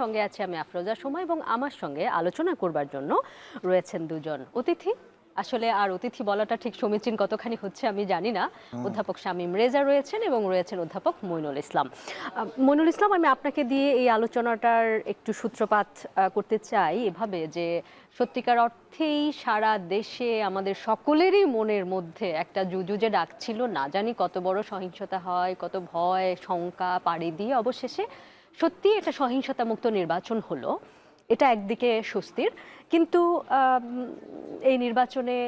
সঙ্গে আছে আমি আফরোজা সময় এবং আমার সঙ্গে আলোচনা করবার জন্য রয়েছেন দুজন অতিথি। আসলে আর অতিথি বলাটা ঠিক সমীচীন কতখানি হচ্ছে আমি জানি না। অধ্যাপক শামীম রেজা রয়েছেন এবং রয়েছেন অধ্যাপক মইনুল ইসলাম। মইনুল ইসলাম, আমি আপনাকে দিয়ে এই আলোচনাটার একটু সূত্রপাত করতে চাই এভাবে যে সত্যিকার অর্থেই সারা দেশে আমাদের সকলেরই মনের মধ্যে একটা জুজুজে ডাক ছিল, না জানি কত বড় সহিংসতা হয়, কত ভয় শঙ্কা পাড়ি দিয়ে অবশেষে সত্যি এটা সহিংসতা মুক্ত নির্বাচন হলো। এটা একদিকে স্বস্তির, কিন্তু এই নির্বাচনে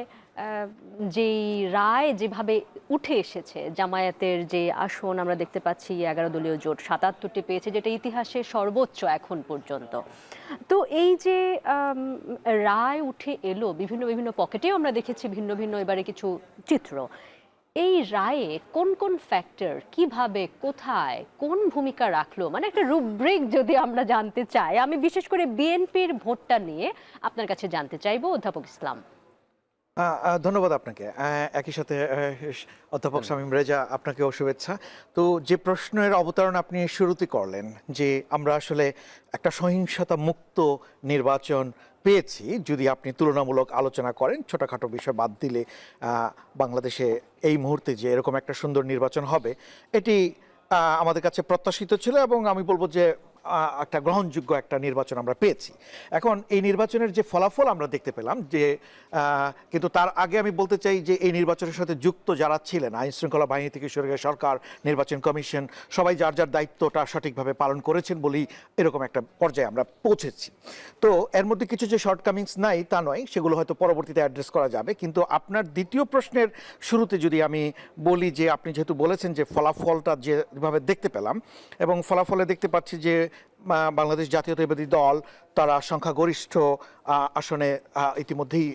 যেই রায় যেভাবে উঠে এসেছে, জামায়াতের যে আসন আমরা দেখতে পাচ্ছি 11 দলীয় জোট 77টি পেয়েছে, যেটা ইতিহাসে সর্বোচ্চ এখন পর্যন্ত। তো এই যে রায় উঠে এলো বিভিন্ন বিভিন্ন পকেটেও আমরা দেখেছি ভিন্ন ভিন্ন এবারে কিছু চিত্র। এই রায়ে কোন কোন ফ্যাক্টর কিভাবে কোথায় কোন ভূমিকা রাখলো, মানে একটা রুব্রিক যদি আমরা জানতে চাই, আমি বিশেষ করে বিএনপির ভোটটা নিয়ে আপনার কাছে জানতে চাইবো অধ্যাপক ইসলাম। ধন্যবাদ আপনাকে। একই সাথে অধ্যাপক শামীম রেজা, আপনাকেও শুভেচ্ছা। তো যে প্রশ্নের অবতারণ আপনি শুরুতে করলেন যে আমরা আসলে একটা সহিংসতা মুক্ত নির্বাচন পেয়েছি, যদি আপনি তুলনামূলক আলোচনা করেন ছোটোখাটো বিষয় বাদ দিলে বাংলাদেশে এই মুহূর্তে যে এরকম একটা সুন্দর নির্বাচন হবে, এটি আমাদের কাছে প্রত্যাশিত ছিল এবং আমি বলবো যে একটা গ্রহণযোগ্য একটা নির্বাচন আমরা পেয়েছি। এখন এই নির্বাচনের যে ফলাফল আমরা দেখতে পেলাম যে কিন্তু তার আগে আমি বলতে চাই যে এই নির্বাচনের সাথে যুক্ত যারা ছিলেন, আইন শৃঙ্খলা বাহিনী থেকে শুরু করে সরকার, নির্বাচন কমিশন, সবাই যার যার দায়িত্বটা সঠিকভাবে পালন করেছেন বলেই এরকম একটা পর্যায়ে আমরা পৌঁছেছি। তো এর মধ্যে কিছু যে শর্টকামিংস নাই তা নয়, সেগুলো হয়তো পরবর্তীতে অ্যাড্রেস করা যাবে। কিন্তু আপনার দ্বিতীয় প্রশ্নের শুরুতে যদি আমি বলি যে আপনি যেহেতু বলেছেন যে ফলাফলটা যেভাবে দেখতে পেলাম, এবং ফলাফলে দেখতে পাচ্ছি যে বাংলাদেশ জাতীয়তাবাদী দল তারা সংখ্যাগরিষ্ঠ আসনে ইতিমধ্যেই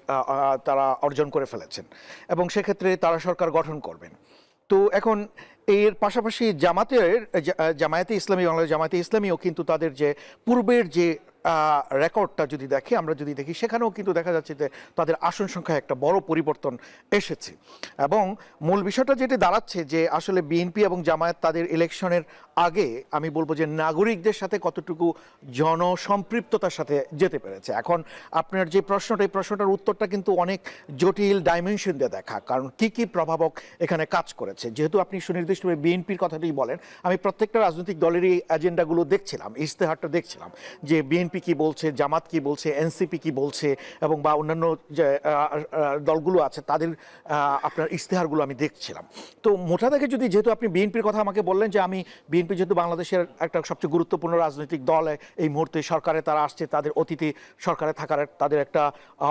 তারা অর্জন করে ফেলেছেন এবং সেক্ষেত্রে তারা সরকার গঠন করবেন। তো এখন এর পাশাপাশি জামায়াতে ইসলামী, বাংলাদেশ জামায়াতে ইসলামীও কিন্তু তাদের যে পূর্বের যে রেকর্ডটা যদি দেখি, আমরা যদি দেখি, সেখানেও কিন্তু দেখা যাচ্ছে যে তাদের আসন সংখ্যায় একটা বড় পরিবর্তন এসেছে। এবং মূল বিষয়টা যেটি দাঁড়াচ্ছে যে আসলে বিএনপি এবং জামায়াত তাদের ইলেকশনের আগে আমি বলবো যে নাগরিকদের সাথে কতটুকু জনসম্পৃক্ততার সাথে যেতে পেরেছে। এখন আপনার যে প্রশ্নটা, এই প্রশ্নটার উত্তরটা কিন্তু অনেক জটিল ডাইমেনশন দিয়ে দেখা, কারণ কি কি প্রভাবক এখানে কাজ করেছে। যেহেতু আপনি সুনির্দিষ্টভাবে বিএনপির কথাটি বলেন, আমি প্রত্যেকটা রাজনৈতিক দলেরই এজেন্ডাগুলো দেখছিলাম, ইশতেহারটা দেখছিলাম যে বিএনপি কি বলছে, জামাত কি বলছে, এনসিপি কি বলছে, এবং বা অন্যান্য যে দলগুলো আছে তাদের আপনার ইশতেহারগুলো আমি দেখছিলাম। তো মোটা থেকে যদি, যেহেতু আপনি বিএনপির কথা আমাকে বললেন, যে আমি বিএনপি যেহেতু বাংলাদেশের একটা সবচেয়ে গুরুত্বপূর্ণ রাজনৈতিক দল, এই মুহূর্তে সরকারে তারা আসছে, তাদের অতীতে সরকারে থাকার তাদের একটা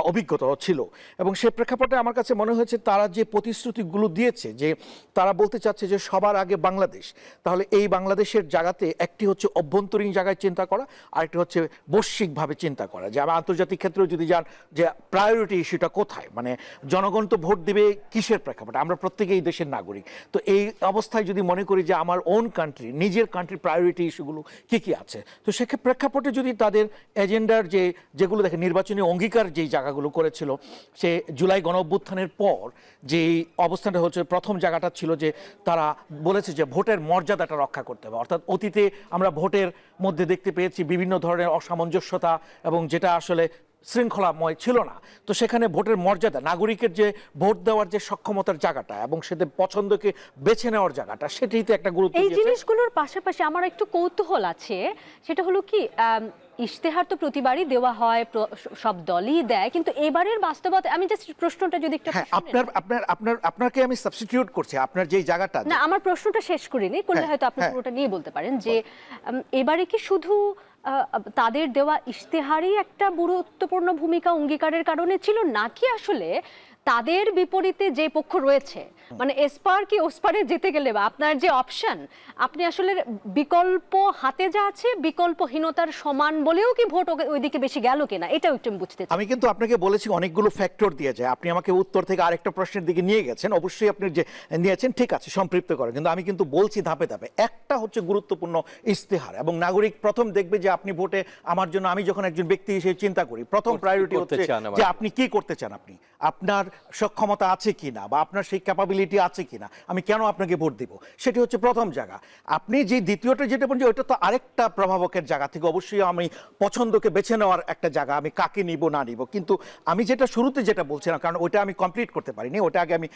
অভিজ্ঞতাও ছিল, এবং সে প্রেক্ষাপটে আমার কাছে মনে হয়েছে তারা যে প্রতিশ্রুতিগুলো দিয়েছে, যে তারা বলতে চাচ্ছে যে সবার আগে বাংলাদেশ, তাহলে এই বাংলাদেশের জায়গাতে একটি হচ্ছে অভ্যন্তরীণ জায়গায় চিন্তা করা, আরেকটি হচ্ছে বৈশ্বিকভাবে চিন্তা করা, যে আমি আন্তর্জাতিক ক্ষেত্রেও যদি যান যে প্রায়োরিটি ইস্যুটা কোথায়, মানে জনগণ তো ভোট দেবে কিসের প্রেক্ষাপটে, আমরা প্রত্যেকেই দেশের নাগরিক। তো এই অবস্থায় যদি মনে করি যে আমার ওন কান্ট্রি, নিজের কান্ট্রির প্রায়োরিটি ইস্যুগুলো কী কী আছে, তো সেক্ষেত্রে প্রেক্ষাপটে যদি তাদের এজেন্ডার যেগুলো দেখে নির্বাচনী অঙ্গীকার যেই জায়গাগুলো করেছিল, সে জুলাই গণঅভ্যুত্থানের পর যেই অবস্থানটা হচ্ছে, প্রথম জায়গাটা ছিল যে তারা বলেছে যে ভোটের মর্যাদাটা রক্ষা করতে হবে। অর্থাৎ অতীতে আমরা ভোটের মধ্যে দেখতে পেয়েছি বিভিন্ন ধরনের অসামঞ্জস্যতা, এবং যেটা আসলে শৃঙ্খলাময় ছিল না। তো সেখানে ভোটের মর্যাদা, নাগরিকের যে ভোট দেওয়ার যে সক্ষমতার জায়গাটা এবং সেদের পছন্দকে বেছে নেওয়ার জায়গাটা, সেটিতে একটা গুরুত্ব এই দিয়েছে। জিনিসগুলোর পাশাপাশি আমার একটু কৌতূহল আছে, সেটা হলো কি ইশতেহার তো প্রতিবারই দেওয়া হয়, সব দলই দেয়, কিন্তু এবারের বাস্তবতা, আমি জাস্ট প্রশ্নটা যদি একটু আপনাকে আমি সাবস্টিটিউট করছি, আপনার যে জায়গাটা, না আমার প্রশ্নটা শেষ করিনি, করলে হয়তো আপনি পুরোটা নিয়ে বলতে পারেন, যে এবারে কি শুধু তাদের দেওয়া ইশতেহারই একটা গুরুত্বপূর্ণ ভূমিকা অঙ্গীকারের কারণে ছিল, নাকি আসলে তাদের বিপরীতে যে পক্ষ রয়েছে, মানে এসপার কি ওসপারে যেতে গেলে বা আপনার যে অপশন, আপনি আসলে বিকল্প হাতে যা আছে বিকল্পহীনতার সমান বলেও কি ভোট ওইদিকে বেশি গেল কিনা, এটাও একটু বুঝতে চাই। আমি কিন্তু আপনাকে বলেছি অনেকগুলো ফ্যাক্টর দিয়ে যায়, আপনি আমাকে উত্তর থেকে আরেকটা প্রশ্নের দিকে নিয়ে গেছেন, অবশ্যই আপনি যে নিয়েছেন ঠিক আছে, সম্পৃক্ত করেন, কিন্তু আমি কিন্তু বলছি ধাপে ধাপে। একটা হচ্ছে গুরুত্বপূর্ণ ইশতেহার, এবং নাগরিক প্রথম দেখবে যে আপনি ভোটে আমার জন্য, আমি যখন একজন ব্যক্তি হিসেবে চিন্তা করি, প্রথম প্রায়োরিটি হচ্ছে যে আপনি কি করতে চান, আপনি আপনার সক্ষমতা আছে কিনা বা আপনার সেই ক্যাপাবিলিটি আছে কিনা, আমি কেন আপনাকে ভোট দিব, সেটি হচ্ছে প্রথম জায়গা। আপনি যে দ্বিতীয়টা যেটা বলছেন ওইটা তো আরেকটা প্রভাবকের জায়গা থেকে, অবশ্যই আমি পছন্দকে বেছে নেওয়ার একটা জায়গা, আমি কাকে নিব না নিব। কিন্তু আমি যেটা শুরুতে যেটা বলছিলাম, কারণ ওইটা আমি কমপ্লিট করতে পারিনি, ওটা আগে আমি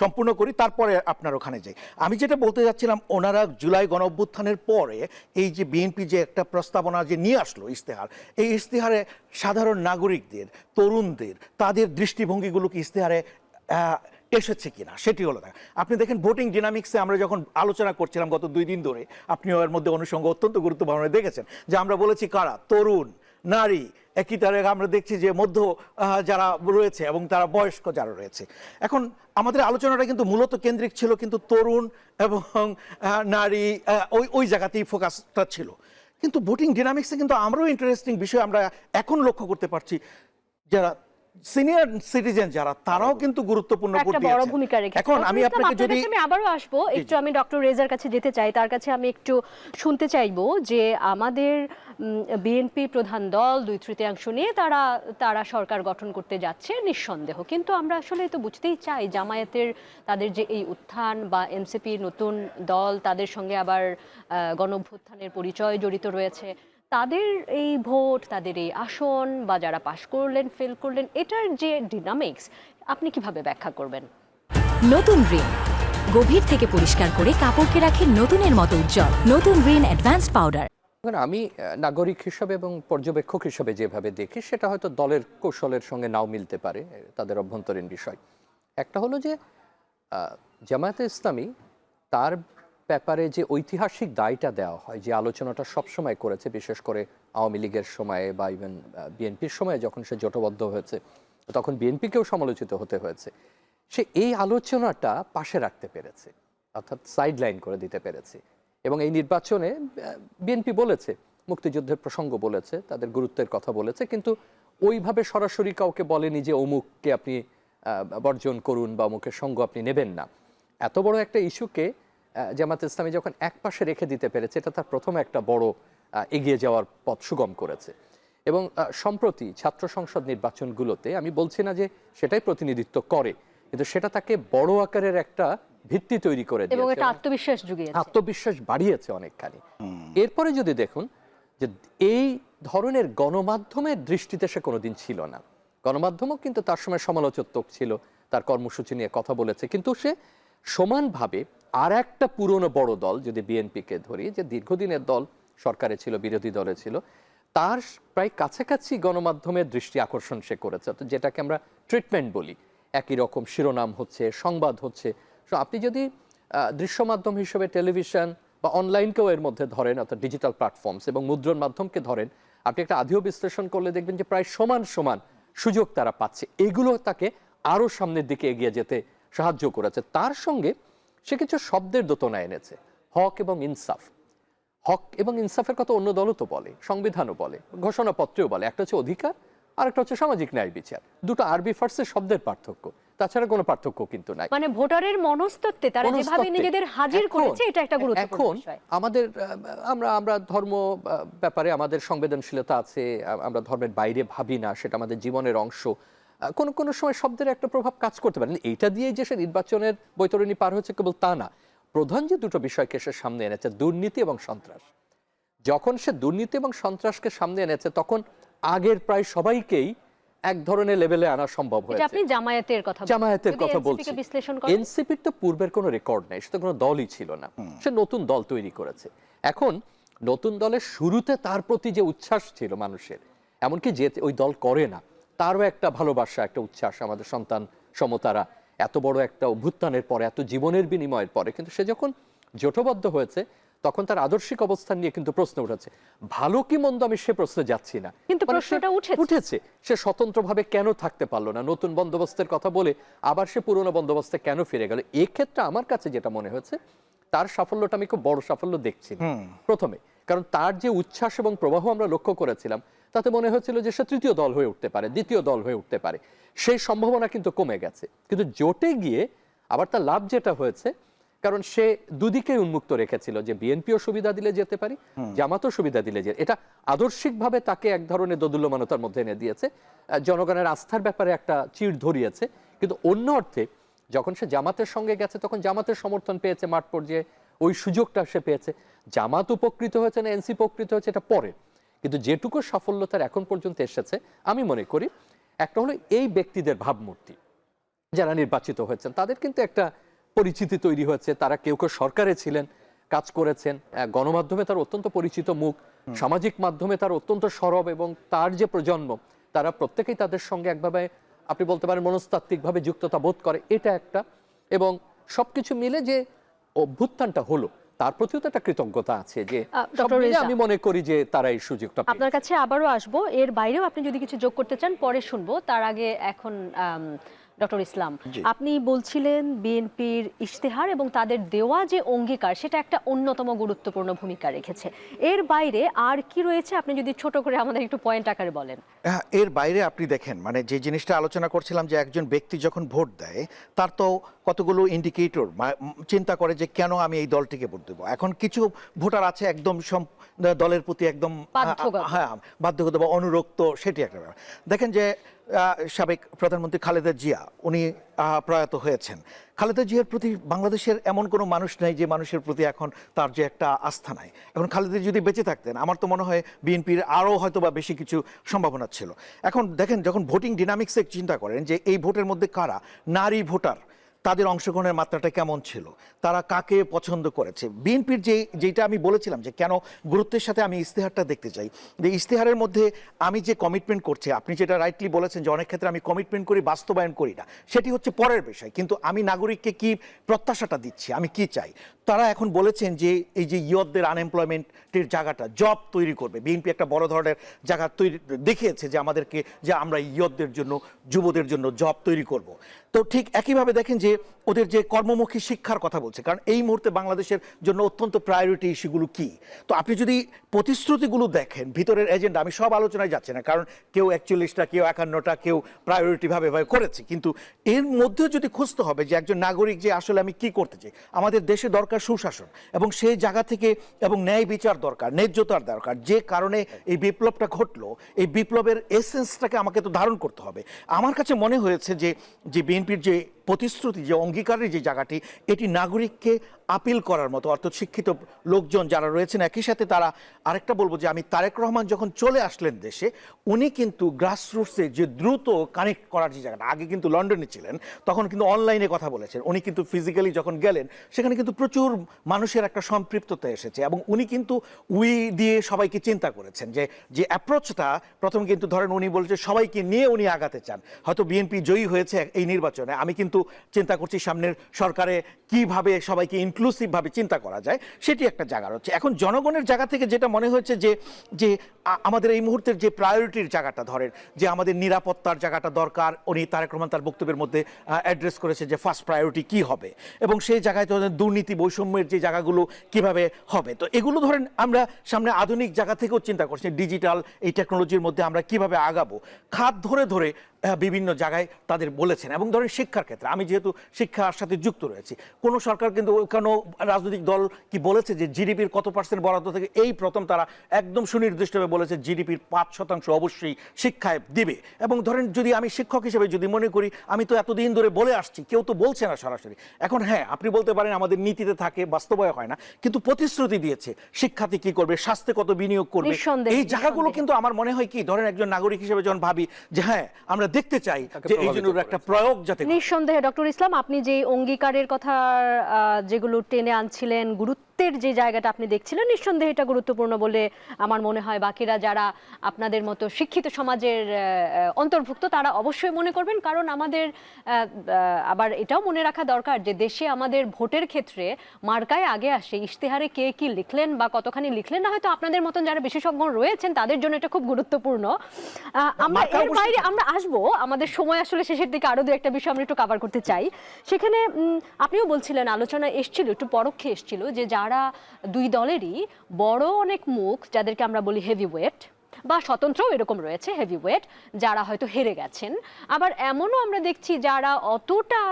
সম্পূর্ণ করি, তারপরে আপনার ওখানে যাই। আমি যেটা বলতে যাচ্ছিলাম, ওনারা জুলাই গণ অভ্যুত্থানের পরে এই যে বিএনপি যে একটা প্রস্তাবনা যে নিয়ে আসলো ইশতেহার, এই ইশতেহারে সাধারণ নাগরিকদের, তরুণদের, তাদের দৃষ্টিভঙ্গিগুলো কি ইশতেহারে এসেছে কিনা সেটি হলো না। আপনি দেখেন ভোটিং ডিনামিক্সে আমরা যখন আলোচনা করছিলাম গত 2 দিন ধরে, আপনিও এর মধ্যে অনুষঙ্গ অত্যন্ত গুরুত্বপূর্ণ দেখেছেন, যে আমরা বলেছি কারা তরুণ, নারী, একই তারে আমরা দেখছি যে মধ্য যারা রয়েছে এবং তারা বয়স্ক যারা রয়েছে। এখন আমাদের আলোচনাটা কিন্তু মূলত কেন্দ্রিক ছিল কিন্তু তরুণ এবং নারী, ওই জায়গাতেই ফোকাসটা ছিল। কিন্তু ভোটিং ডিনামিক্সে কিন্তু আমরাও ইন্টারেস্টিং বিষয় আমরা এখন লক্ষ্য করতে পারছি, যারা সিনিয়র সিটিজেন যারা, তারাও কিন্তু গুরুত্বপূর্ণ ভোট একটা বড় দিয়েছেন। ভূমিকা রেখেছে। এখন আমি আপনাকে যদি আমি আবারও আসবো, একটু আমি ডক্টর রেজার কাছে যেতে চাই, তার কাছে আমি একটু শুনতে চাইবো যে আমাদের বিএনপি প্রধান দল 2/3 নিয়ে তারা সরকার গঠন করতে যাচ্ছে নিঃসন্দেহ, কিন্তু আমরা আসলে তো বুঝতেই চাই জামায়াতের তাদের যে এই উত্থান বা এনসিপি নতুন দল, তাদের সঙ্গে আবার গণঅভ্যুত্থানের পরিচয় জড়িত রয়েছে, তাদের এই ভোট, তাদের এই আসন বা যারা পাশ করলেন ফেল করলেন, এটার যে ডিনামিক্স আপনি কিভাবে ব্যাখ্যা করবেন? নতুন রিন গভীর থেকে পরিষ্কার করে কাপড়কে রাখে নতুনের মতো উজ্জ্বল। নতুন রিন অ্যাডভান্সড পাউডার। আমি নাগরিক হিসাবে এবং পর্যবেক্ষক হিসাবে যেভাবে দেখি, সেটা হয়তো দলের কৌশলের সঙ্গে নাও মিলতে পারে, তাদের অভ্যন্তরীণ বিষয়। একটা হলো যে জামায়াতে ইসলামী তার ব্যাপারে যে ঐতিহাসিক দায়টা দেওয়া হয়, যে আলোচনাটা সবসময় করেছে, বিশেষ করে আওয়ামী লীগের সময়ে বা ইভেন বিএনপির সময়ে যখন সে জোটবদ্ধ হয়েছে, তখন বিএনপিকেও সমালোচিত হতে হয়েছে, সে এই আলোচনাটা পাশে রাখতে পেরেছে, অর্থাৎ সাইডলাইন করে দিতে পেরেছে। এবং এই নির্বাচনে বিএনপি বলেছে, মুক্তিযুদ্ধের প্রসঙ্গ বলেছে, তাদের গুরুত্বের কথা বলেছে, কিন্তু ওইভাবে সরাসরি কাউকে বলেনি যে অমুককে আপনি বর্জন করুন বা অমুকের সঙ্গ আপনি নেবেন না। এত বড় একটা ইস্যুকে জামাত ইসলামী যখন এক পাশে রেখে দিতে পেরেছে, এটা তার প্রথম একটা বড় এগিয়ে যাওয়ার পথ সুগম করেছে। এবং সম্প্রতি ছাত্র সংসদ নির্বাচনগুলোতে আমি বলছি না যে সেটাই প্রতিনিধিত্ব করে, কিন্তু সেটা তাকে বড় আকারের একটা ভিত্তি তৈরি করে দিয়েছে এবং এটা আত্মবিশ্বাস জুগিয়েছে, আত্মবিশ্বাস বাড়িয়েছে অনেকখানি। এরপরে যদি দেখুন যে এই ধরনের গণমাধ্যমের দৃষ্টিতে সে কোনোদিন ছিল না, গণমাধ্যমও কিন্তু তার সময় সমালোচক ছিল, তার কর্মসূচি নিয়ে কথা বলেছে, কিন্তু সে সমানভাবে আর একটা পুরনো বড় দল, যদি বিএনপিকে ধরি, যে দীর্ঘদিনের দল, সরকারে ছিল, বিরোধী দলে ছিল, তার প্রায় কাছাকাছি গণমাধ্যমের দৃষ্টি আকর্ষণ সে করেছে, তো যেটাকে আমরা ট্রিটমেন্ট বলি। একই রকম শিরোনাম হচ্ছে, সংবাদ হচ্ছে। আপনি যদি দৃশ্য মাধ্যম হিসেবে টেলিভিশন বা অনলাইনকেও এর মধ্যে ধরেন, অর্থাৎ ডিজিটাল প্ল্যাটফর্মস এবং মুদ্রণ মাধ্যমকে ধরেন, আপনি একটা আধিও বিশ্লেষণ করলে দেখবেন যে প্রায় সমান সমান সুযোগ তারা পাচ্ছে। এগুলো তাকে আরও সামনের দিকে এগিয়ে যেতে সাহায্য করেছে। তার সঙ্গে সে কিছু শব্দের দোতনা এনেছে, হক এবং ইনসাফ। হক এবং ইনসাফের কথা অন্য দলও তো বলে, সংবিধানও বলে, ঘোষণাপত্রেও বলে। একটা হচ্ছে অধিকার, আর একটা হচ্ছে সামাজিক ন্যায় বিচার। দুটো আরবি ফার্সের শব্দের পার্থক্য, তাছাড়া কোনো পার্থক্য কিন্তু নাই। মানে ভোটারের মনস্তত্ত্বে তারা যেভাবে নিজেদের হাজির করেছে, এটা একটা গুরুত্বপূর্ণ বিষয়। আমাদের আমরা ধর্ম ব্যাপারে আমাদের সংবেদনশীলতা আছে, আমরা ধর্মের বাইরে ভাবি না, সেটা আমাদের জীবনের অংশ। কোন কোন সময় শব্দের একটা প্রভাব কাজ করতে পারে। এইটা দিয়ে যে সে নির্বাচনের বৈতরণী পার হচ্ছে কেবল তা না, প্রধান যে দুটো বিষয়কে সে সামনে এনেছে, দুর্নীতি এবং সন্ত্রাস। যখন সে দুর্নীতি এবং সন্ত্রাসকে সামনে এনেছে, তখন আগের প্রায় সবাইকেই এক ধরনের লেভেলে আনা সম্ভব হয়েছে। আপনি জামায়াতের কথা বলছি। এনসিপির তো পূর্বের কোনো রেকর্ড নেই, সেটা কোনো দলই ছিল না, সে নতুন দল তৈরি করেছে। এখন নতুন দলের শুরুতে তার প্রতি যে উচ্ছ্বাস ছিল মানুষের, এমনকি যে ওই দল করে না, তারও একটা ভালোবাসা, একটা উচ্ছ্বাস, আমাদের সন্তান সমতারা এত বড় একটা অভ্যুত্থানের পরে, এত জীবনের বিনিময়ের পরে, কিন্তু সে যখন জোটবদ্ধ হয়েছে, তখন তার আদর্শিক অবস্থান নিয়ে কিন্তু প্রশ্ন উঠেছে। ভালো কি মন্দ আমি সে প্রশ্নে যাচ্ছি না, কিন্তু প্রশ্নটা উঠেছে সে স্বতন্ত্রভাবে কেন থাকতে পারলো না, নতুন বন্দোবস্তের কথা বলে আবার সে পুরনো বন্দোবস্তে কেন ফিরে গেল। এক্ষেত্রে আমার কাছে যেটা মনে হয়েছে, তার সাফল্যটা আমি খুব বড় সাফল্য দেখছি প্রথমে, কারণ তার যে উচ্ছ্বাস এবং প্রবাহ আমরা লক্ষ্য করেছিলাম, তাতে মনে হয়েছিল যে সে তৃতীয় দল হয়ে উঠতে পারে, দ্বিতীয় দল হয়ে উঠতে পারে। সেই সম্ভাবনা কিন্তু কমে গেছে। কিন্তু জোটে গিয়ে আবার তার লাভ যেটা হয়েছে, কারণ সে দুদিকে উন্মুক্ত রেখেছিল, যে বিএনপিও সুবিধা দিলে যেতে পারি, জামাতও সুবিধা দিলে যে, এটা আদর্শিকভাবে তাকে এক ধরনের দোদুল্যমানতার মধ্যে এনে দিয়েছে, জনগণের আস্থার ব্যাপারে একটা চিড় ধরিয়েছে। কিন্তু অন্য অর্থে যখন সে জামাতের সঙ্গে গেছে তখন জামাতের সমর্থন পেয়েছে মাঠ পর্যায়ে, ওই সুযোগটা সে পেয়েছে। জামাত উপকৃত হয়েছে না এনসি উপকৃত হয়েছে এটা পরে, কিন্তু যেটুকু সাফল্য তার এখন পর্যন্ত এসেছে আমি মনে করি একটা হলো এই ব্যক্তিদের ভাবমূর্তি যারা নির্বাচিত হয়েছেন তাদের কিন্তু একটা পরিচিতি তৈরি হয়েছে, তারা কেউ কেউ সরকারে ছিলেন, কাজ করেছেন, গণমাধ্যমে তার অত্যন্ত পরিচিত মুখ, সামাজিক মাধ্যমে তার অত্যন্ত সরব, এবং তার যে প্রজন্ম তারা প্রত্যেকেই তাদের সঙ্গে একভাবে আপনি বলতে পারেন মনস্তাত্ত্বিকভাবে যুক্ততা বোধ করে, এটা একটা। এবং সবকিছু মিলে যে অভ্যুত্থানটা হলো তার প্রতিও তো একটা কৃতজ্ঞতা আছে, যে সব মিলে আমি মনে করি যে তারা এই সুযোগটা পেয়েছে। আপনার কাছে আবারও আসবো, এর বাইরেও আপনি যদি কিছু যোগ করতে চান পরে শুনবো, তার আগে এখন ডক্টর ইসলাম, আপনি বলছিলেন বিএনপির ইশতেহার এবং তাদের দেওয়া যে অঙ্গীকার সেটা একটা অন্যতম গুরুত্বপূর্ণ ভূমিকা রেখেছে। এর বাইরে আর কি রয়েছে আপনি যদি ছোট করে আমাদের একটু পয়েন্ট আকারে বলেন। এর বাইরে আপনি দেখেন, মানে যে জিনিসটা আলোচনা করছিলাম যে একজন ব্যক্তি যখন ভোট দেয় তার তো কতগুলো ইন্ডিকেটর চিন্তা করে যে কেন আমি এই দলটিকে ভোট দেবো। এখন কিছু ভোটার আছে একদম দলের প্রতি একদম হ্যাঁ বাধ্যগত বা অনুরক্ত, সেটি একটা ব্যাপার। দেখেন যে সাবেক প্রধানমন্ত্রী খালেদা জিয়া উনি প্রয়াত হয়েছেন। খালেদা জিয়ার প্রতি বাংলাদেশের এমন কোনো মানুষ নেই যে মানুষের প্রতি এখন তার যে একটা আস্থা নাই। এখন খালেদা যদি বেঁচে থাকতেন আমার তো মনে হয় বিএনপির আরও হয়তো বা বেশি কিছু সম্ভাবনা ছিল। এখন দেখেন যখন ভোটিং ডিনামিক্সে চিন্তা করেন যে এই ভোটের মধ্যে কারা নারী ভোটার, তাদের অংশগ্রহণের মাত্রাটা কেমন ছিল, তারা কাকে পছন্দ করেছে। বিএনপির যেটা আমি বলেছিলাম যে কেন গুরুত্বের সাথে আমি ইশতেহারটা দেখতে চাই, যে ইশতেহারের মধ্যে আমি যে কমিটমেন্ট করছি, আপনি যেটা রাইটলি বলেছেন যে অনেক ক্ষেত্রে আমি কমিটমেন্ট করি বাস্তবায়ন করি না, সেটি হচ্ছে পরের বিষয়, কিন্তু আমি নাগরিককে কি প্রত্যাশাটা দিচ্ছি, আমি কি চাই। তারা এখন বলেছেন যে এই যে ইয়তদের আনএমপ্লয়মেন্টের জায়গাটা জব তৈরি করবে, বিএনপি একটা বড় ধরনের জায়গা তৈরি দেখিয়েছে যে আমাদেরকে, যে আমরা ইয়তদের জন্য যুবদের জন্য জব তৈরি করব। তো ঠিক একইভাবে দেখেন যে ওদের যে কর্মমুখী শিক্ষার কথা বলছে, কারণ এই মুহূর্তে বাংলাদেশের জন্য অত্যন্ত প্রায়োরিটি ইস্যুগুলো কি। তো আপনি যদি প্রতিশ্রুতিগুলো দেখেন ভিতরের এজেন্ডা, আমি সব আলোচনায় যাচ্ছি না, কারণ কেউ 41টা কেউ 51টা কেউ প্রায়োরিটি ভাবে করেছে, কিন্তু এর মধ্যেও যদি খুঁজতে হবে যে একজন নাগরিক যে আসলে আমি কি করতে চাই। আমাদের দেশে দরকার সুশাসন, এবং সেই জায়গা থেকে এবং ন্যায় বিচার দরকার, ন্যায্যতার দরকার। যে কারণে এই বিপ্লবটা ঘটলো, এই বিপ্লবের এসেন্সটাকে আমাকে তো ধারণ করতে হবে। আমার কাছে মনে হয়েছে যে বিএনপির যে প্রতিশ্রুতি, যে অঙ্গীকারের যে জায়গাটি, এটি নাগরিককে আপিল করার মতো, অর্থাৎ শিক্ষিত লোকজন যারা রয়েছেন, একই সাথে তারা আরেকটা বলবো যে আমি তারেক রহমান যখন চলে আসলেন দেশে, উনি কিন্তু গ্রাসরুটসে যে দ্রুত কানেক্ট করার যে জায়গাটা, আগে কিন্তু লন্ডনে ছিলেন তখন কিন্তু অনলাইনে কথা বলেছেন, উনি কিন্তু ফিজিক্যালি যখন গেলেন সেখানে কিন্তু প্রচুর মানুষের একটা সম্পৃক্ততা এসেছে, এবং উনি কিন্তু উই দিয়ে সবাইকে চিন্তা করেছেন। যে অ্যাপ্রোচটা প্রথম কিন্তু ধরেন উনি বলছে সবাইকে নিয়ে উনি আগাতে চান। হয়তো বিএনপি জয়ী হয়েছে এই নির্বাচনে, আমি কিন্তু চিন্তা করছি সামনের সরকারে কিভাবে সবাইকে ইনক্লুসিভভাবে চিন্তা করা যায়, সেটি একটা জায়গা হচ্ছে। এখন জনগণের জায়গা থেকে যেটা মনে হয়েছে যে আমাদের এই মুহূর্তের যে প্রায়োরিটির জায়গাটা, ধরেন যে আমাদের নিরাপত্তার জায়গাটা দরকার, উনি তারেক রহমান তার বক্তব্যের মধ্যে অ্যাড্রেস করেছে যে ফার্স্ট প্রায়োরিটি কি হবে, এবং সেই জায়গায় তো দুর্নীতি বৈষম্যের যে জায়গাগুলো কিভাবে হবে। তো এগুলো ধরেন আমরা সামনে আধুনিক জায়গা থেকেও চিন্তা করছি, ডিজিটাল এই টেকনোলজির মধ্যে আমরা কিভাবে আগাবো, খাত ধরে ধরে বিভিন্ন জায়গায় তাদের বলেছেন। এবং ধরেন শিক্ষার ক্ষেত্রে, আমি যেহেতু শিক্ষার সাথে যুক্ত রয়েছি, কোনো সরকার কিন্তু কোনো রাজনৈতিক দল কি বলেছে যে জিডিপির কত পার্সেন্ট বরাদ্দ থেকে, এই প্রথম তারা একদম সুনির্দিষ্টভাবে বলেছে জিডিপির 5% অবশ্যই শিক্ষায় দিবে। এবং ধরেন যদি আমি শিক্ষক হিসেবে যদি মনে করি, আমি তো এতদিন ধরে বলে আসছি, কেউ তো বলছে না সরাসরি। এখন হ্যাঁ আপনি বলতে পারেন আমাদের নীতিতে থাকে, বাস্তবায়ন হয় না, কিন্তু প্রতিশ্রুতি দিয়েছে শিক্ষাতে কি করবে, স্বাস্থ্যে কত বিনিয়োগ করবে, এই জায়গাগুলো কিন্তু আমার মনে হয় কি, ধরেন একজন নাগরিক হিসেবে যখন ভাবি যে হ্যাঁ আমরা দেখতে চাই যে এই জন্য একটা প্রয়োগ যাতে। নিঃসন্দেহে ডক্টর ইসলাম, আপনি যে অঙ্গীকারের কথা যেগুলো টেনে আনছিলেন, গুরুত্বের যে জায়গাটা আপনি দেখছিলেন, নিঃসন্দেহে এটা গুরুত্বপূর্ণ বলে আমার মনে হয় বাকিরা যারা আপনাদের মতো শিক্ষিত সমাজের অন্তর্ভুক্ত তারা অবশ্যই মনে করবেন। কারণ আমাদের আবার এটাও মনে রাখা দরকার যে দেশে আমাদের ভোটের ক্ষেত্রে মার্কায় আগে আসে, ইশতেহারে কে কি লিখলেন বা কতখানি লিখলেন না, হয়তো আপনাদের মতন যারা বিশেষজ্ঞ রয়েছেন তাদের জন্য এটা খুব গুরুত্বপূর্ণ। আমরা এর বাইরে আমরা আসবো, আমাদের সময় আসলে শেষের দিকে আরো দু একটা বিষয় আমরা একটু কভার করতে চাই। সেখানে আপনিও বলছিলেন, আলোচনা এসছিল একটু পরোক্ষে এসছিল, যে যারা দুই দলেরই বড় অনেক মুখ, যাদেরকে আমরা বলি হেভি ওয়েট বা স্বতন্ত্রও এরকম রয়েছে হেভি ওয়েট, যারা হয়তো হেরে গেছেন। আবার এমনও আমরা দেখছি যারা অতটা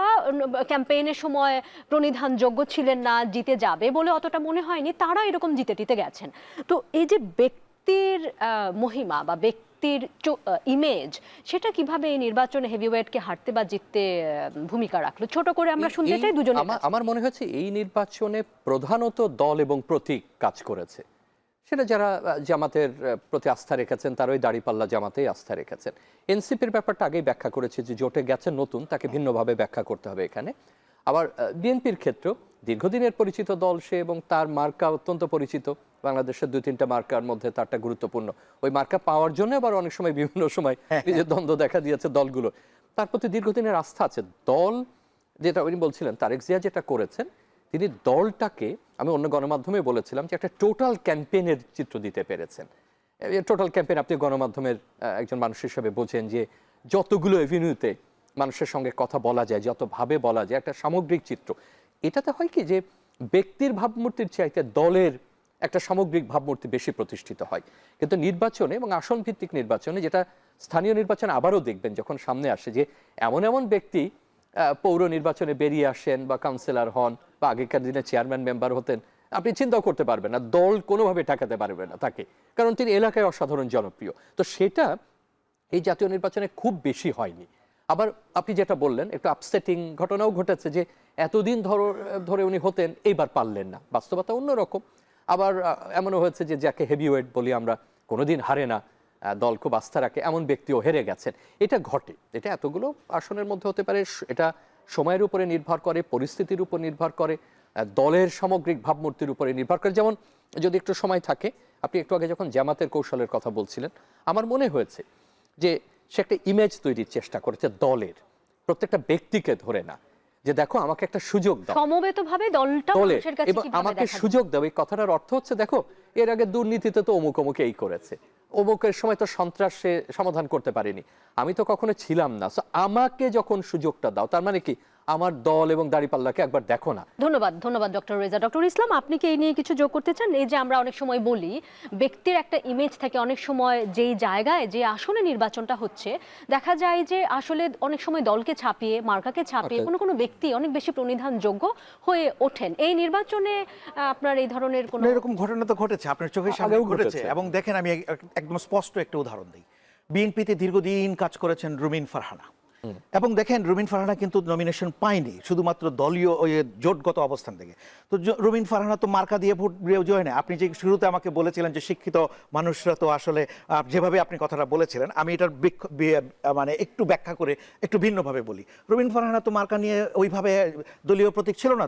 ক্যাম্পেইনের সময় প্রণিধানযোগ্য ছিলেন না, জিতে যাবে বলে অতটা মনে হয়নি, তারা এরকম জিতে গেছেন। তো এই যে ব্যক্তির মহিমা বা ব্যক্তির ইমেজ, সেটা কিভাবে এই নির্বাচনে হেভিওয়েটকে হারতে বা জিততে ভূমিকা রাখলো? ছোট করে আমরা শুনতে চাই দুজনে। আমার মনে হচ্ছে এই নির্বাচনে প্রধানত দল এবং প্রতীক কাজ করেছে। সেটা যারা জামাতের প্রতি আস্থা রেখেছেন তারা ওই দাঁড়িপাল্লা জামাতেই আস্থা রেখেছেন। এনসিপির ব্যাপারটা আগেই ব্যাখ্যা করেছে যে জোটে গেছে নতুন, তাকে ভিন্নভাবে ব্যাখ্যা করতে হবে এখানে। আবার বিএনপির ক্ষেত্রেও দীর্ঘদিনের পরিচিত দল সে, এবং তার মার্কা অত্যন্ত পরিচিত। বাংলাদেশের 2-3টা মার্কার মধ্যে তারটা গুরুত্বপূর্ণ। ওই মার্কা পাওয়ার জন্য আবার অনেক সময় বিভিন্ন সময় নিজের দ্বন্দ্ব দেখা দিয়েছে দলগুলো। তার প্রতি দীর্ঘদিনের আস্থা আছে। দল যেটা উনি বলছিলেন, তারেক জিয়া যেটা করেছেন, তিনি দলটাকে, আমি অন্য গণমাধ্যমে বলেছিলাম যে একটা টোটাল ক্যাম্পেইনের চিত্র দিতে পেরেছেন। টোটাল ক্যাম্পেইন আপনি গণমাধ্যমের একজন মানুষ হিসেবে বোঝেন যে যতগুলো এভিনিউতে মানুষের সঙ্গে কথা বলা যায়, যতভাবে বলা যায়, একটা সামগ্রিক চিত্র। এটাতে হয় কি যে ব্যক্তির ভাবমূর্তির চাইতে দলের একটা সামগ্রিক ভাবমূর্তি বেশি প্রতিষ্ঠিত হয়। কিন্তু নির্বাচনে এবং আসন ভিত্তিক নির্বাচনে, যেটা স্থানীয় নির্বাচনে আবারও দেখবেন যখন সামনে আসে, যে এমন এমন ব্যক্তি পৌর নির্বাচনে বেরিয়ে আসেন বা কাউন্সিলর হন বা আগেকার দিনে চেয়ারম্যান মেম্বার হতেন, আপনি চিন্তাও করতে পারবেন না, দল কোনোভাবে ঠেকাতে পারবে না তাকে, কারণ তিনি এলাকায় অসাধারণ জনপ্রিয়। তো সেটা এই জাতীয় নির্বাচনে খুব বেশি হয়নি। আবার আপনি যেটা বললেন, একটু আপসেটিং ঘটনাও ঘটেছে যে এতদিন ধরে উনি হতেন, এইবার পারলেন না, বাস্তবতা অন্যরকম। আবার এমনও হয়েছে যে যাকে হেভিওয়েট বলি আমরা, কোনোদিন হারে না, দল খুব আস্থা রাখে, এমন ব্যক্তিও হেরে গেছেন। এটা ঘটে, এটা এতগুলো আসনের মধ্যে হতে পারে। এটা সময়ের উপরে নির্ভর করে, পরিস্থিতির উপর নির্ভর করে, দলের সামগ্রিক ভাবমূর্তির উপরে নির্ভর করে। যেমন যদি একটু সময় থাকে, আপনি একটু আগে যখন জামাতের কৌশলের কথা বলছিলেন, আমার মনে হয়েছে যে সে একটা ইমেজ তৈরির চেষ্টা করেছে দলের, প্রত্যেকটা ব্যক্তিকে ধরে না, যে দেখো আমাকে একটা সুযোগ দাও, সমবেতভাবে দলটা মানুষের কাছে এবং কিভাবে আমাকে দেখা সুযোগ দাও। এই কথাটার অর্থ হচ্ছে, দেখো এর আগে দুর্নীতিতে তো অমুক অমুক এই করেছে, অমুকের সময় তো সন্ত্রাস সে সমাধান করতে পারেনি, আমি তো কখনো ছিলাম না, আমাকে যখন সুযোগটা দাও, তার মানে কি আমার দল এবং দাঁড়িপাল্লাকে একবার দেখো না। ধন্যবাদ ডক্টর রেজা। ডক্টর ইসলাম, আপনি কি এই নিয়ে কিছু যোগ করতে চান? এই যে আমরা অনেক সময় বলি ব্যক্তির একটা ইমেজ থাকে, অনেক সময় যেই জায়গায় যে আসনে নির্বাচনটা হচ্ছে, দেখা যায় যে আসলে অনেক সময় দলকে ছাপিয়ে, মার্কাকে ছাপিয়ে কোনো ব্যক্তি অনেক বেশি প্রণিধানযোগ্য হয়ে ওঠেন। এই নির্বাচনে আপনার এই ধরনের কোনো এরকম ঘটনা তো ঘটেছে, আপনার চোখের সামনে ঘটেছে। এবং দেখেন, আমি একদম স্পষ্ট একটা উদাহরণ দিই। বিএনপিতে দীর্ঘদিন কাজ করেছেন রুমিন ফারহানা, এবং দেখেন রুমিন ফারহানা কিন্তু নমিনেশন পায়নি শুধুমাত্র দলীয় ওই জোটগত অবস্থান থেকে। তো রুমিন ফারহানা তো মার্কা দিয়ে ভোট জয় না। আপনি যে শুরুতে আমাকে বলেছিলেন যে শিক্ষিত মানুষরা তো আসলে, যেভাবে আপনি কথাটা বলেছিলেন, আমি এটার মানে একটু ব্যাখ্যা করে একটু ভিন্নভাবে বলি। রুমিন ফারহানা তো মার্কা নিয়ে ওইভাবে দলীয় প্রতীক ছিল না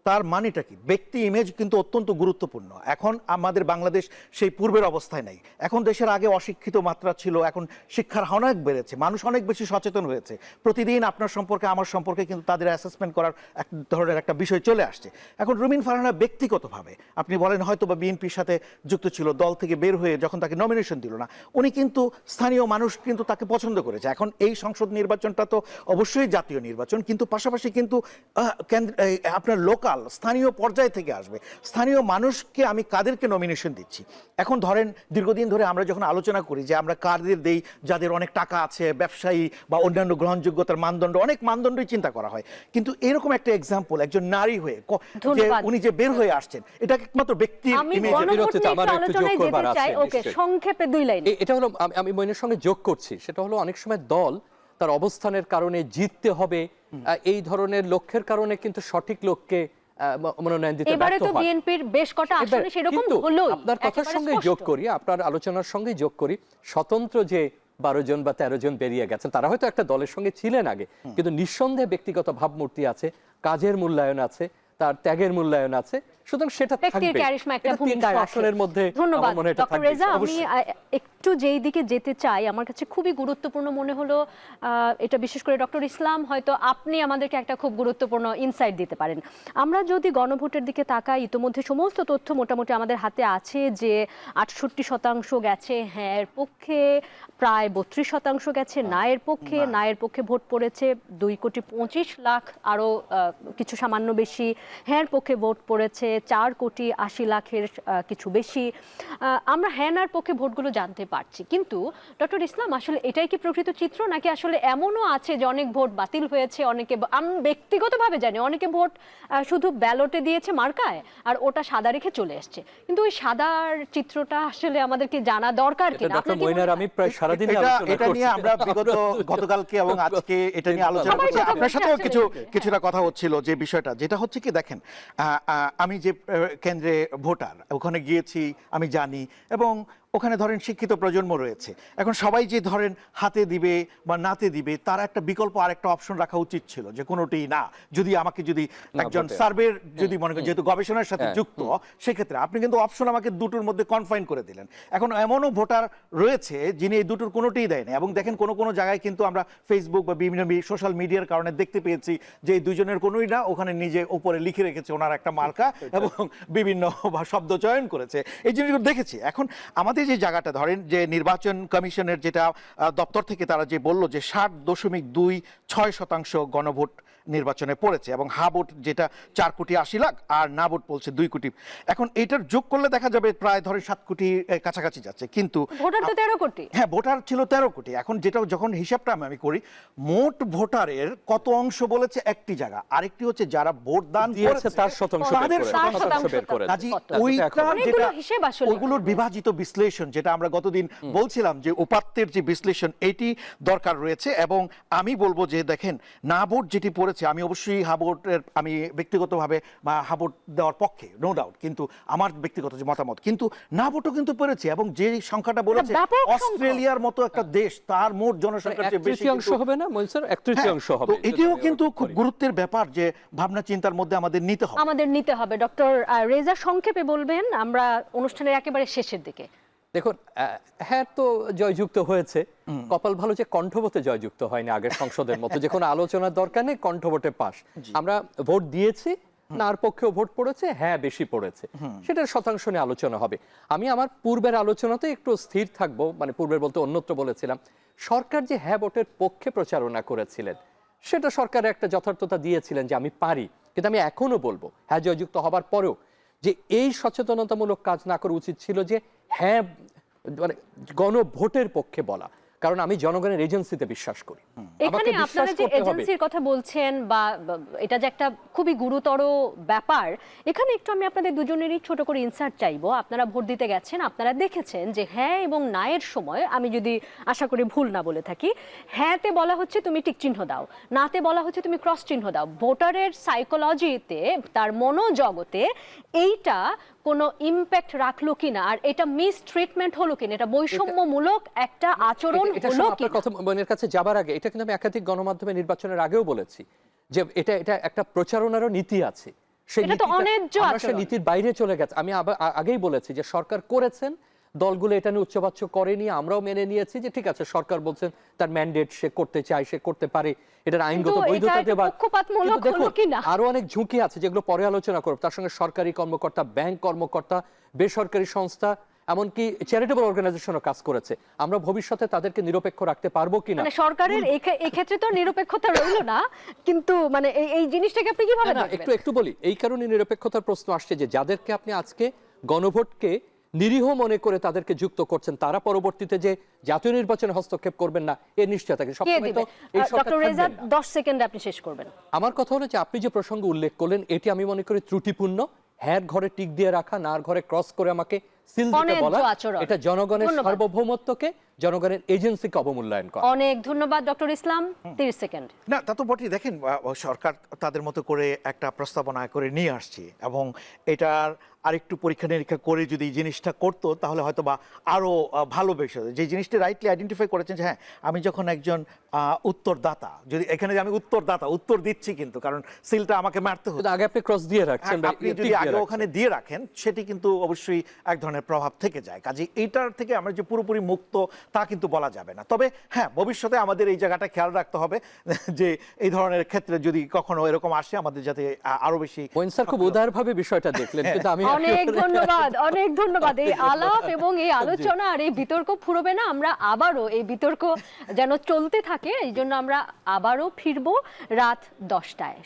তার মানেটা কি? ব্যক্তি ইমেজ কিন্তু অত্যন্ত গুরুত্বপূর্ণ। এখন আমাদের বাংলাদেশ সেই পূর্বের অবস্থায় নাই। এখন দেশের আগে অশিক্ষিত মাত্রা ছিল, এখন শিক্ষার হার অনেক বেড়েছে, মানুষ অনেক বেশি সচেতন হয়েছে। প্রতিদিন আপনার সম্পর্কে আমার সম্পর্কে কিন্তু তাদের অ্যাসেসমেন্ট করার এক ধরনের একটা বিষয় চলে আসছে। এখন রুমিন ফারহানা ব্যক্তিগতভাবে আপনি বলেন হয়তো বা বিএনপির সাথে যুক্ত ছিল, দল থেকে বের হয়ে যখন তাকে নমিনেশন দিল না, উনি কিন্তু স্থানীয় মানুষ কিন্তু তাকে পছন্দ করেছে। এখন এই সংসদ নির্বাচনটা তো অবশ্যই জাতীয় নির্বাচন, কিন্তু পাশাপাশি কিন্তু আপনার লোকাল স্থানীয় পর্যায় থেকে আসবে। স্থানীয় মানুষকে আমি কাদেরকে নমিনেশন দিচ্ছি? এখন ধরেন দীর্ঘদিন ধরে আমরা যখন আলোচনা করি যে আমরা কাদের দেই, যাদের অনেক টাকা আছে, ব্যবসায়ী বা অন্যান্য গ্রহণযোগ্যতার মানদণ্ড, অনেক মানদণ্ডই চিন্তা করা হয়। কিন্তু এরকম একটা এক্সাম্পল, একজন নারী হয়ে উনি যে বের হয়ে আসছেন, এটা একমাত্র ব্যক্তির ইমেজ। সংক্ষেপে 2 লাইন। এটা হলো, আমি মইনের সঙ্গে যোগ করছি, সেটা হলো অনেক সময় দল তার অবস্থানের কারণে জিততে হবে এই ধরনের লক্ষ্যের কারণে কিন্তু সঠিক লোককে মনোনয়ন দিতে ব্যর্থ হয়। এবারে তো বিএনপির বেশ কটা আসনে সেরকম হলো। আপনার কথার সঙ্গে যোগ করি, আপনার আলোচনার সঙ্গে যোগ করি, স্বতন্ত্র যে 12 জন বা 13 জন বেরিয়ে গেছেন, তারা হয়তো একটা দলের সঙ্গে ছিলেন আগে, কিন্তু নিঃসন্দেহে ব্যক্তিগত ভাবমূর্তি আছে, কাজের মূল্যায়ন আছে, তার ত্যাগের মূল্যায়ন আছে, সুতরাং সেটা থাকবে। আসনের মধ্যে ধন্যবাদ ডক্টর রেজা। আমি একটু যেই দিকে যেতে চাই, আমার কাছে খুবই গুরুত্বপূর্ণ মনে হলো এটা, বিশেষ করে ডক্টর ইসলাম, হয়তো আপনি আমাদেরকে একটা খুব গুরুত্বপূর্ণ ইনসাইট দিতে পারেন। আমরা যদি গণভোটের দিকে তাকাই, ইতোমধ্যে সমস্ত তথ্য মোটামুটি আমাদের হাতে আছে যে 68% গেছে হ্যাঁ পক্ষে, প্রায় 32% গেছে নায়ের পক্ষে। নায়ের পক্ষে ভোট পড়েছে 2,25,00,000, আরও কিছু সামান্য বেশি হ্যাঁ পক্ষে ভোট পড়েছে আসলে 4,80,00,000-এর কিছু বেশি। আমরা হ্যাঁ নার পক্ষে ভোটগুলো জানতে পারছি, কিন্তু ডক্টর ইসলাম আসলে এটাই কি প্রকৃত চিত্র, নাকি আসলে এমনও আছে যে অনেক ভোট বাতিল হয়েছে, অনেকে আমি ব্যক্তিগতভাবে জানি অনেকে ভোট শুধু ব্যালটে দিয়েছে মার্কায় আর ওটা সাদা রেখে চলে এসছে, কিন্তু ওই সাদার চিত্রটা আসলে আমাদেরকে জানা দরকার কিনা? ডক্টর মইনার, আমি প্রায় সারাদিন এটা নিয়ে আমরা বিগত গতকালকে এবং আজকে এটা নিয়ে আলোচনা করছি, আপনার সাথেও কিছুটা কথা হচ্ছিল যে বিষয়টা যেটা হচ্ছে কি দেখেন, আমি যে কেন্দ্রে ভোটার ওখানে গিয়েছি আমি জানি, এবং ওখানে ধরেন শিক্ষিত প্রজন্ম রয়েছে। এখন সবাই যে ধরেন হাতে দিবে বা নাতে দিবে, তার একটা বিকল্প আরেকটা অপশন রাখা উচিত ছিল যে কোনোটি না, যদি আমাকে যদি একজন সার্ভের যদি মনে করেন যেহেতু গবেষণার সাথে যুক্ত, সেক্ষেত্রে আপনি কিন্তু অপশন আমাকে দুটোর মধ্যে কনফাইন করে দিলেন। এখন এমনও ভোটার রয়েছে যিনি এই দুটোর কোনোটিই দেয় না, এবং দেখেন কোনো জায়গায় কিন্তু আমরা ফেসবুক বা বিভিন্ন সোশ্যাল মিডিয়ার কারণে দেখতে পেয়েছি যে এই দুজনের কোনোই না, ওখানে নিজে উপরে লিখে রেখেছে ওনার একটা মার্কা এবং বিভিন্ন শব্দ চয়ন করেছে, এই জিনিসগুলো দেখেছি। এখন আমাদের যে জায়গাটা ধরেন যে নির্বাচন কমিশনের যেটা দপ্তর থেকে তারা যে বলল যে 60.26% গণভোট নির্বাচনে পড়েছে, এবং হা ভোট যেটা 4,80,00,000 আর না ভোট বলছে 2 কোটি। এখন এইটার যোগ করলে দেখা যাবে প্রায় ধরে 7 কোটি কাছাকাছি যাচ্ছে, কিন্তু ভোটার তো 13 কোটি। হ্যাঁ, ভোটার ছিল 13 কোটি। এখন যেটা যখন হিসাবটা আমি করি, মোট ভোটারের কত অংশ বলেছে একটি জায়গা, আরেকটি হচ্ছে যারা ভোট দান দিয়েছে তার শতাংশ বের করে। কাজী ওইটা যেটা ওইগুলোর বিভাজিত বিশ্লেষণ যেটা আমরা গতদিন বলছিলাম যে উপাত্তের যে বিশ্লেষণ এটি দরকার রয়েছে। এবং আমি বলবো যে দেখেন, না ভোট যেটি পড়েছে, আমি অবশ্যই হাবোটের আমি ব্যক্তিগতভাবে হাবোট দেওয়ার পক্ষে, নো ডাউট, কিন্তু আমার ব্যক্তিগত যে মতামত, কিন্তু না ভোটও কিন্তু পড়েছে, এবং যে সংখ্যাটা বলেছে অস্ট্রেলিয়ার মতো একটা দেশ, তার মোট জনসংখ্যার চেয়ে বেশি অংশ হবে না মইন স্যার, 1/3 হবে। তো এটিও কিন্তু খুব গুরুত্বের ব্যাপার যে ভাবনা চিন্তার মধ্যে আমাদের নিতে হবে। ডক্টর রেজা সংক্ষেপে বলবেন, আমরা অনুষ্ঠানের একেবারে শেষের দিকে। দেখুন, হ্যাঁ তো জয়যুক্ত হয়েছে, কপাল ভালো যে কণ্ঠভোটে জয়যুক্ত হয়নি আগের সংসদের মতো, যে কোনো আলোচনার দরকার নেই, কণ্ঠভোটে পাস। আমরা ভোট দিয়েছি, নার পক্ষেও ভোট পড়েছে, হ্যাঁ বেশি পড়েছে, সেটার শতাংশ নিয়ে আলোচনা হবে। আমি আমার পূর্বের আলোচনাতে একটু স্থির থাকবো, মানে পূর্বের বলতে অন্যত্র বলেছিলাম, সরকার যে হ্যাঁ ভোটের পক্ষে প্রচারণা করেছিলেন সেটা সরকার একটা যথার্থতা দিয়েছিলেন যে আমি পারি, কিন্তু আমি এখনো বলবো হ্যাঁ জয়যুক্ত হবার পরেও যে এই সচেতনতামূলক কাজ না করা উচিত ছিল যে হ্যাঁ মানে গণভোটের পক্ষে বলা, কারণ আমি জনগণের এজেন্সিতে বিশ্বাস করি। এখানে আপনারা যে এজেন্সির কথা বলছেন বা এটা যে একটা খুবই গুরুতর ব্যাপার, এখানে একটু আমি আপনাদের দুজনেরই ছোট করে ইনসার্ট চাইবো। আপনারা ভোট দিতে গেছেন, আপনারা দেখেছেন যে হ্যাঁ এবং নায়ের সময়, আমি যদি আশা করি ভুল না বলে থাকি, হ্যাঁতে বলা হচ্ছে তুমি টিক চিহ্ন দাও, নাতে বলা হচ্ছে তুমি ক্রস চিহ্ন দাও। ভোটারের সাইকোলজিতে, তার মনোজগতে এইটা কোনো ইম্প্যাক্ট রাখলো কিনা, আর এটা মিস ট্রিটমেন্ট হলো কিনা, এটা বৈষম্যমূলক একটা আচরণ হলো কিনা? কথা মনের কাছে যাবার আগে, এটা কিন্তু আমি একাধিক গণমাধ্যমে নির্বাচনের আগেও বলেছি যে এটা একটা প্রচারণারও নীতি আছে, সেই নীতির বাইরে চলে গেছে। আমি আগেই বলেছি যে সরকার করেছেন, দলগুলো এটা নিয়ে উচ্চবাচ্য করেনি, আমরাও মেনে নিয়েছি যে ঠিক আছে, সরকার বলছেন তার ম্যান্ডেট, সে করতে চায়, সে করতে পারে, এটার আইনগত বৈধতা দেবার। আরো অনেক ঝুঁকি আছে যেগুলো পরে আলোচনা করব, তার সঙ্গে সরকারি কর্মকর্তা, ব্যাংক কর্মকর্তা, বেসরকারি সংস্থা, এমনকি চ্যারিটেবল অর্গানাইজেশনও কাজ করেছে। আমরা ভবিষ্যতে তাদেরকে নিরপেক্ষ রাখতে পারবো কিনা, মানে সরকারের এই ক্ষেত্রে তো নিরপেক্ষতা রইল না, কিন্তু মানে এই জিনিসটাকে আপনি কিভাবে দেখবেন? একটু বলি, এই কারণে নিরপেক্ষতার প্রশ্ন আসছে যে যাদেরকে আপনি আজকে গণভোটকে নিরীহ মনে করে তাদেরকে যুক্ত করছেন, তারা পরবর্তীতে যে জাতীয় নির্বাচনে হস্তক্ষেপ করবেন না এর নিশ্চয়তা থাকে। ডক্টর রেজা 10 সেকেন্ডে আপনি শেষ করবেন। আমার কথা হলো যে আপনি যে প্রসঙ্গ উল্লেখ করলেন এটি আমি মনে করি ত্রুটিপূর্ণ। হ্যাঁ ঘরে টিক দিয়ে রাখা, নার ঘরে ক্রস করে আমাকে সিল দিতে বলা, এটা জনগণের সার্বভৌমত্বকে, জনগণের এজেন্সিকে অবমূল্যায়ন করা। অনেক ধন্যবাদ ডক্টর ইসলাম। 30 সেকেন্ড। না, তা তো বটেই। দেখেন, সরকার তাদের মতো করে একটা প্রস্তাবনা করে নিয়ে আসছে, এবং এটার আরেকটু পরীক্ষা নিরীক্ষা করে যদি এই জিনিসটা করতো তাহলে হয়তো বা আরও ভালো বিষয়। যে জিনিসটা রাইটলি আইডেন্টিফাই করেছেন যে হ্যাঁ, আমি যখন একজন উত্তরদাতা, যদি এখানে আমি উত্তরদাতা, উত্তর দিচ্ছি কিন্তু, কারণ সিলটা আমাকে মারতে হতো, আগে আপনি ক্রস দিয়ে রাখছেন, আপনি যদি আগে ওখানে দিয়ে রাখেন সেটি কিন্তু অবশ্যই এক ধরনের প্রভাব থেকে যায়। কাজে এইটার থেকে আমরা যে পুরোপুরি মুক্ত তা কিন্তু বলা যাবে না। তবে হ্যাঁ, ভবিষ্যতে আমাদের এই জায়গাটা খেয়াল রাখতে হবে যে এই ধরনের ক্ষেত্রে যদি কখনো এরকম আসে, আমাদের যাতে আরো বেশি। স্যার খুব উদারভাবে বিষয়টা দেখলেন, কিন্তু আমি অনেক ধন্যবাদ। এই আলাপ এবং এই আলোচনা আর এই বিতর্ক ফুরবে না। আমরা আবারও এই বিতর্ক যেন চলতে থাকে, এই জন্য আমরা আবারও ফিরবো রাত 10টায়।